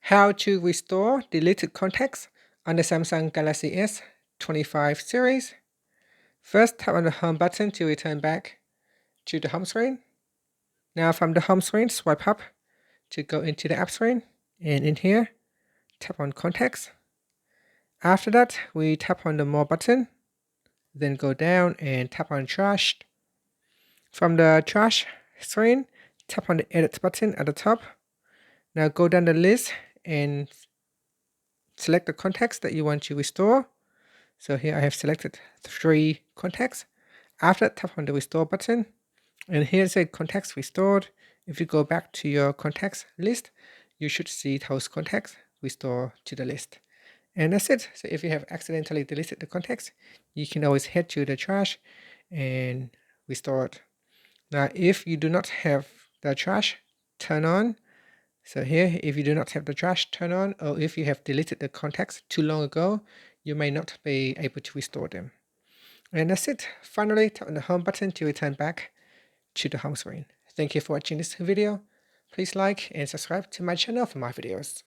How to restore deleted contacts on the Samsung Galaxy S25 series. First, tap on the home button to return back to the home screen. Now from the home screen, swipe up to go into the app screen, and in here, tap on contacts. After that, we tap on the more button, then go down and tap on trash. From the trash screen, tap on the edit button at the top. Now go down the list and select the contacts that you want to restore. So here I have selected 3 contacts. After that, tap on the restore button, and here it says contacts restored. If you go back to your contacts list, you should see those contacts restore to the list. And that's it. So if you have accidentally deleted the contacts, you can always head to the trash and restore it. Now, if you do not have the trash turn on, so here, if you do not have the trash turn on, or if you have deleted the contacts too long ago, you may not be able to restore them. And that's it. Finally, tap on the home button to return back to the home screen. Thank you for watching this video. Please like and subscribe to my channel for more videos.